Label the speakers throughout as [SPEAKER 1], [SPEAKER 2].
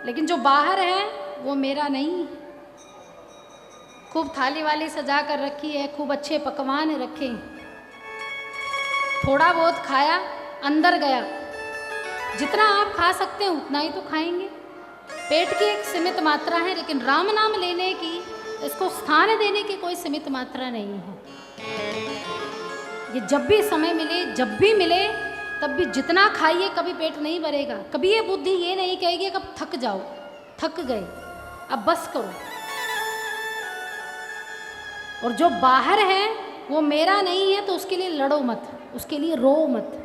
[SPEAKER 1] लेकिन जो बाहर है वो मेरा नहीं। खूब थाली वाली सजा कर रखी है, खूब अच्छे पकवान रखे, थोड़ा बहुत खाया, अंदर गया। जितना आप खा सकते हैं उतना ही तो खाएंगे। पेट की एक सीमित मात्रा है, लेकिन राम नाम लेने की, इसको स्थान देने की कोई सीमित मात्रा नहीं है। ये जब भी समय मिले, जब भी मिले, तब भी जितना खाइए, कभी पेट नहीं भरेगा। कभी ये बुद्धि ये नहीं कहेगी कि अब थक जाओ, थक गए, अब बस करो। और जो बाहर है वो मेरा नहीं है, तो उसके लिए लड़ो मत, उसके लिए रो मत।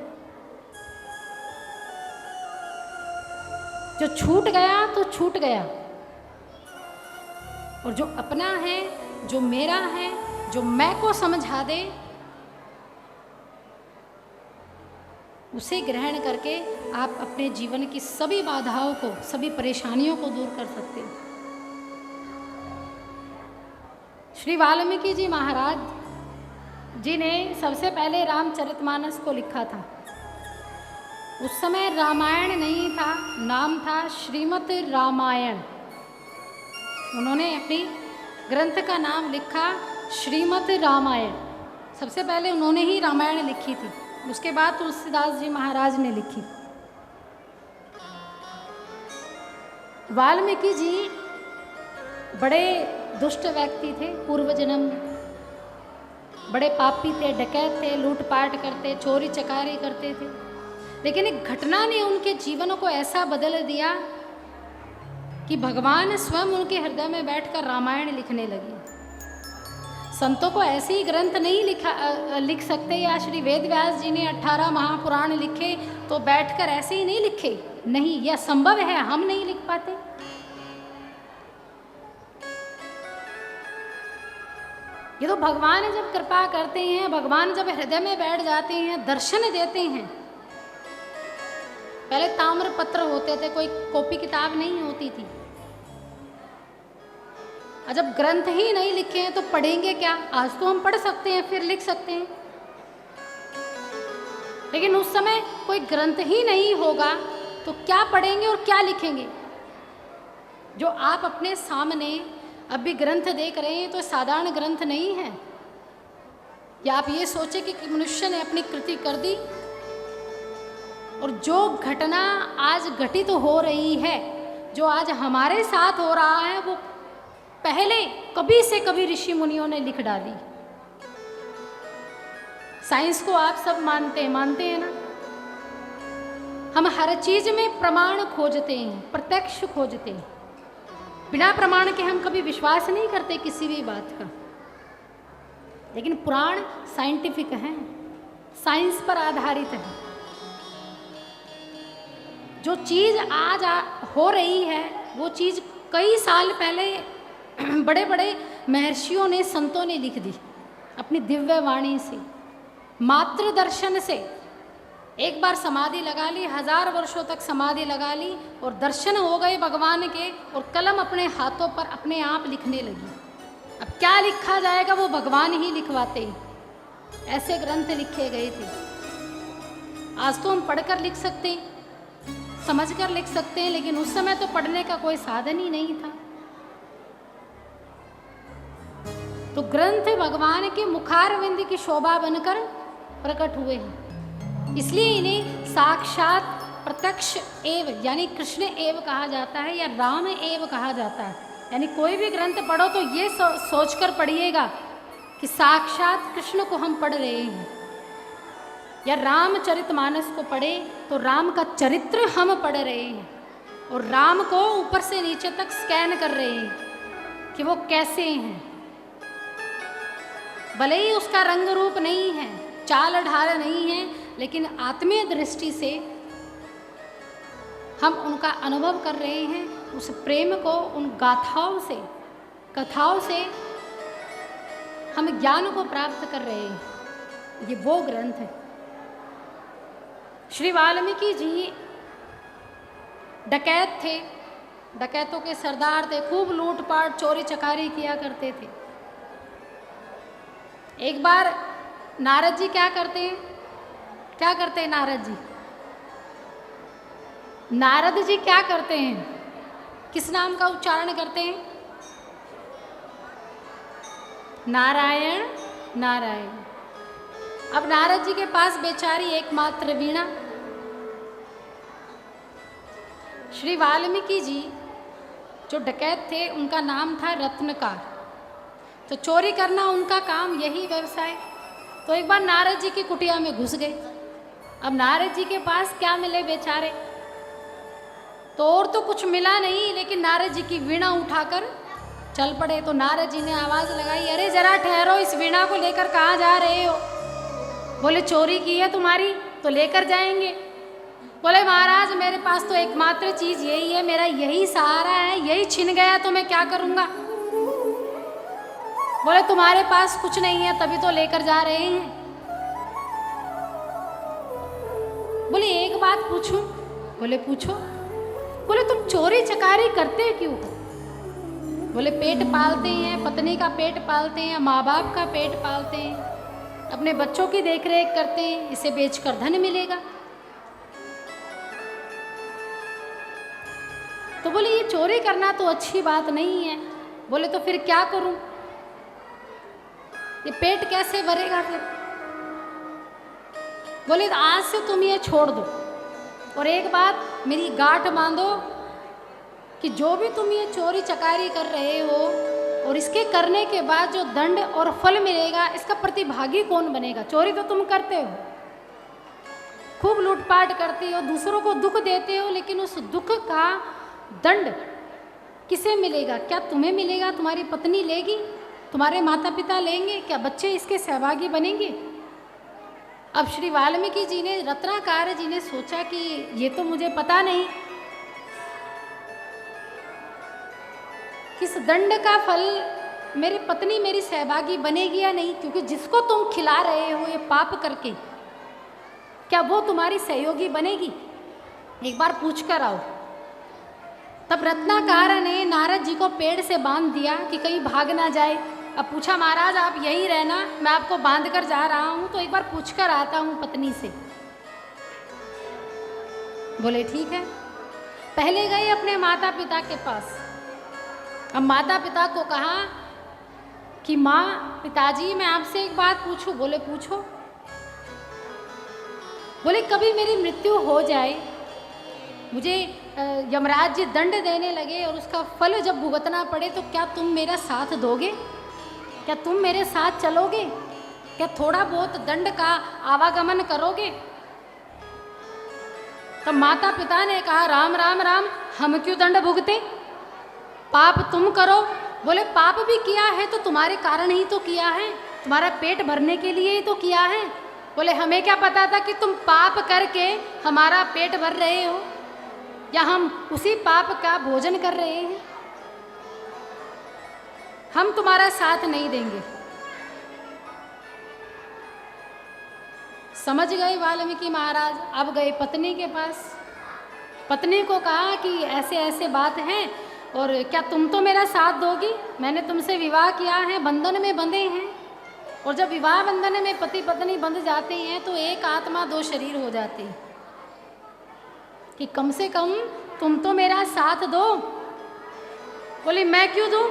[SPEAKER 1] जो छूट गया तो छूट गया, और जो अपना है, जो मेरा है, जो मैं को समझा दे, उसे ग्रहण करके आप अपने जीवन की सभी बाधाओं को, सभी परेशानियों को दूर कर सकते हैं। श्री वाल्मीकि जी महाराज जी ने सबसे पहले रामचरितमानस को लिखा था। उस समय रामायण नहीं था, नाम था श्रीमद् रामायण। उन्होंने अपनी ग्रंथ का नाम लिखा श्रीमद् रामायण। सबसे पहले उन्होंने ही रामायण लिखी थी, उसके बाद तुलसीदास जी महाराज ने लिखी। वाल्मीकि जी बड़े दुष्ट व्यक्ति थे, पूर्व जन्म बड़े पापी थे, डकैत थे, लूटपाट करते, चोरी चकारी करते थे। लेकिन एक घटना ने उनके जीवन को ऐसा बदल दिया कि भगवान स्वयं उनके हृदय में बैठकर रामायण लिखने लगे। संतों को ऐसे ही ग्रंथ नहीं लिख सकते, या श्री वेद व्यास जी ने 18 महापुराण लिखे तो बैठकर ऐसे ही नहीं लिखे, नहीं, यह संभव है, हम नहीं लिख पाते। ये तो भगवान जब कृपा करते हैं, भगवान जब हृदय में बैठ जाते हैं, दर्शन देते हैं। पहले ताम्र पत्र होते थे, कोई कॉपी किताब नहीं होती थी। और जब ग्रंथ ही नहीं लिखे हैं तो पढ़ेंगे क्या? आज तो हम पढ़ सकते हैं, फिर लिख सकते हैं, लेकिन उस समय कोई ग्रंथ ही नहीं होगा तो क्या पढ़ेंगे और क्या लिखेंगे? जो आप अपने सामने अभी ग्रंथ देख रहे हैं तो साधारण ग्रंथ नहीं है। या आप ये सोचे कि मनुष्य ने अपनी कृति कर दी, और जो घटना आज घटित हो रही है, जो आज हमारे साथ हो रहा है, वो पहले कभी से कभी ऋषि मुनियों ने लिख डाली। साइंस को आप सब मानते हैं ना? हम हर चीज में प्रमाण खोजते हैं, प्रत्यक्ष खोजते हैं। बिना प्रमाण के हम कभी विश्वास नहीं करते किसी भी बात का। लेकिन पुराण साइंटिफिक हैं, साइंस पर आधारित है। जो चीज आज हो रही है, वो चीज कई साल पहले बड़े बड़े महर्षियों ने, संतों ने लिख दी अपनी दिव्य वाणी से, मात्र दर्शन से। एक बार समाधि लगा ली, 1000 वर्षों तक समाधि लगा ली, और दर्शन हो गए भगवान के, और कलम अपने हाथों पर अपने आप लिखने लगी। अब क्या लिखा जाएगा, वो भगवान ही लिखवाते हैं। ऐसे ग्रंथ लिखे गए थे। आज तो हम पढ़कर लिख सकते हैं, समझकर लिख सकते हैं, लेकिन उस समय तो पढ़ने का कोई साधन ही नहीं था। तो ग्रंथ भगवान के मुखारविंद की शोभा बनकर प्रकट हुए हैं, इसलिए इन्हें साक्षात प्रत्यक्ष एव यानी कृष्ण एव कहा जाता है, या राम एव कहा जाता है। यानी कोई भी ग्रंथ पढ़ो तो ये सोचकर पढ़िएगा कि साक्षात कृष्ण को हम पढ़ रहे हैं, या रामचरितमानस को पढ़े तो राम का चरित्र हम पढ़ रहे हैं, और राम को ऊपर से नीचे तक स्कैन कर रहे हैं कि वो कैसे हैं। भले ही उसका रंग रूप नहीं है, चाल ढाल नहीं है, लेकिन आत्मीय दृष्टि से हम उनका अनुभव कर रहे हैं। उस प्रेम को उन गाथाओं से, कथाओं से हम ज्ञान को प्राप्त कर रहे हैं। ये वो ग्रंथ है। श्री वाल्मीकि जी डकैत थे, डकैतों के सरदार थे, खूब लूटपाट चोरी चकारी किया करते थे। एक बार नारद जी क्या करते हैं नारद जी क्या करते हैं? किस नाम का उच्चारण करते हैं? नारायण नारायण। अब नारद जी के पास बेचारी एकमात्र वीणा। श्री वाल्मीकि जी जो डकैत थे उनका नाम था रत्नकार, तो चोरी करना उनका काम, यही व्यवसाय। तो एक बार नारद जी की कुटिया में घुस गए। अब नारद जी के पास क्या मिले बेचारे, तो और तो कुछ मिला नहीं, लेकिन नारद जी की वीणा उठाकर चल पड़े। तो नारद जी ने आवाज़ लगाई, अरे जरा ठहरो, इस वीणा को लेकर कहाँ जा रहे हो? बोले चोरी की है तुम्हारी, तो लेकर जाएंगे। बोले महाराज मेरे पास तो एकमात्र चीज़ यही है, मेरा यही सहारा है, यही छिन गया तो मैं क्या करूँगा? बोले तुम्हारे पास कुछ नहीं है तभी तो लेकर जा रहे हैं। बोले एक बात पूछूं? बोले पूछो। बोले तुम चोरी चकारी करते क्यों हो? बोले पेट पालते हैं, पत्नी का पेट पालते हैं, माँ बाप का पेट पालते हैं, अपने बच्चों की देखरेख करते हैं, इसे बेचकर धन मिलेगा। तो बोले ये चोरी करना तो अच्छी बात नहीं है। बोले तो फिर क्या करूं? ये पेट कैसे भरेगा फिर? बोले आज से तुम ये छोड़ दो, और एक बात मेरी गांठ बांधो कि जो भी तुम ये चोरी चकारी कर रहे हो और इसके करने के बाद जो दंड और फल मिलेगा, इसका प्रतिभागी कौन बनेगा? चोरी तो तुम करते हो, खूब लूटपाट करते हो, दूसरों को दुख देते हो, लेकिन उस दुख का दंड किसे मिलेगा? क्या तुम्हें मिलेगा? तुम्हारी पत्नी लेगी? तुम्हारे माता पिता लेंगे? क्या बच्चे इसके सहभागी बनेंगे? अब श्री वाल्मीकि जी ने, रत्नाकार जी ने सोचा कि ये तो मुझे पता नहीं किस दंड का फल मेरी पत्नी मेरी सहभागी बनेगी या नहीं, क्योंकि जिसको तुम खिला रहे हो ये पाप करके, क्या वो तुम्हारी सहयोगी बनेगी? एक बार पूछ कर आओ। तब रत्नाकार ने नारद जी को पेड़ से बांध दिया कि कहीं भाग ना जाए। अब पूछा महाराज आप यहीं रहना, मैं आपको बांध कर जा रहा हूँ, तो एक बार पूछ कर आता हूँ पत्नी से। बोले ठीक है। पहले गए अपने माता पिता के पास। अब माता पिता को कहा कि माँ पिताजी मैं आपसे एक बात पूछूं? बोले पूछो। बोले कभी मेरी मृत्यु हो जाए, मुझे यमराज जी दंड देने लगे और उसका फल जब भुगतना पड़े, तो क्या तुम मेरा साथ दोगे? क्या तुम मेरे साथ चलोगे? क्या थोड़ा बहुत दंड का आवागमन करोगे? तब माता पिता ने कहा राम राम राम, हम क्यों दंड भुगते? पाप तुम करो। बोले पाप भी किया है तो तुम्हारे कारण ही तो किया है, तुम्हारा पेट भरने के लिए ही तो किया है। बोले हमें क्या पता था कि तुम पाप करके हमारा पेट भर रहे हो, या हम उसी पाप का भोजन कर रहे हैं। हम तुम्हारा साथ नहीं देंगे। समझ गए वाल्मीकि महाराज। अब गए पत्नी के पास। पत्नी को कहा कि ऐसे ऐसे बात है, और क्या तुम तो मेरा साथ दोगी? मैंने तुमसे विवाह किया है, बंधन में बंधे हैं, और जब विवाह बंधन में पति पत्नी बंध जाते हैं तो एक आत्मा दो शरीर हो जाते हैं, कि कम से कम तुम तो मेरा साथ दो। बोली मैं क्यों दूं?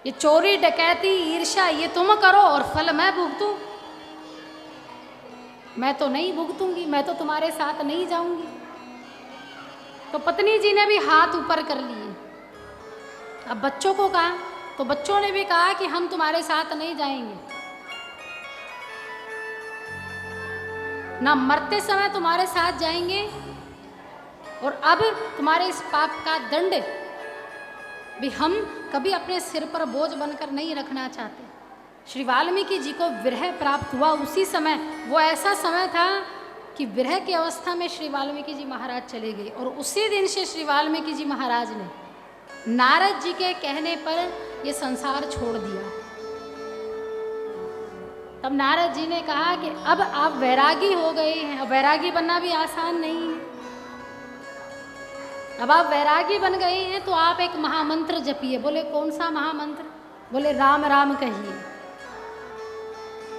[SPEAKER 1] ये चोरी डकैती ईर्ष्या ये तुम करो और फल मैं भुगतूं? मैं तो नहीं भुगतूंगी, मैं तो तुम्हारे साथ नहीं जाऊंगी। तो पत्नी जी ने भी हाथ ऊपर कर लिए। अब बच्चों को कहा, तो बच्चों ने भी कहा कि हम तुम्हारे साथ नहीं जाएंगे, ना मरते समय तुम्हारे साथ जाएंगे, और अब तुम्हारे इस पाप का दंड भी हम कभी अपने सिर पर बोझ बनकर नहीं रखना चाहते। श्री वाल्मीकि जी को विरह प्राप्त हुआ उसी समय, वो ऐसा समय था कि विरह की अवस्था में श्री वाल्मीकि जी महाराज चले गए, और उसी दिन से श्री वाल्मीकि जी महाराज ने नारद जी के कहने पर ये संसार छोड़ दिया। तब नारद जी ने कहा कि अब आप वैरागी हो गए हैं, अब वैरागी बनना भी आसान नहीं है। अब आप वैरागी बन गए हैं तो आप एक महामंत्र जपिए। बोले कौन सा महामंत्र? बोले राम राम कहिए।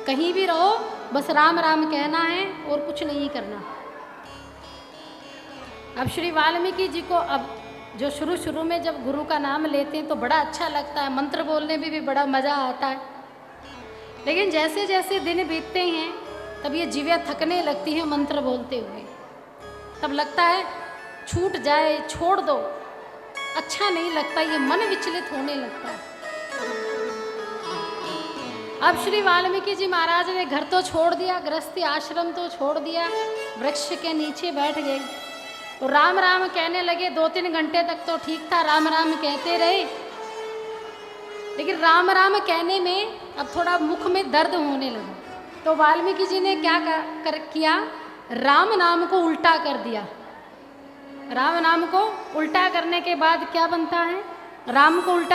[SPEAKER 1] कहीं भी रहो बस राम राम कहना है और कुछ नहीं करना। अब श्री वाल्मीकि जी को अब जो शुरू शुरू में जब गुरु का नाम लेते हैं तो बड़ा अच्छा लगता है, मंत्र बोलने में भी बड़ा मज़ा आता है। लेकिन जैसे जैसे दिन बीतते हैं तब ये जीविया थकने लगती है मंत्र बोलते हुए। तब लगता है छूट जाए, छोड़ दो, अच्छा नहीं लगता, ये मन विचलित होने लगता है। अब श्री वाल्मीकि जी महाराज ने घर तो छोड़ दिया, गृहस्थी आश्रम तो छोड़ दिया, वृक्ष के नीचे बैठ गए तो राम राम कहने लगे। 2-3 घंटे तक तो ठीक था, राम राम कहते रहे, लेकिन राम राम कहने में अब थोड़ा मुख में दर्द होने लगा। तो वाल्मीकि जी ने क्या किया, राम नाम को उल्टा कर दिया। राम नाम को उल्टा करने के बाद क्या बनता है, राम को उल्टा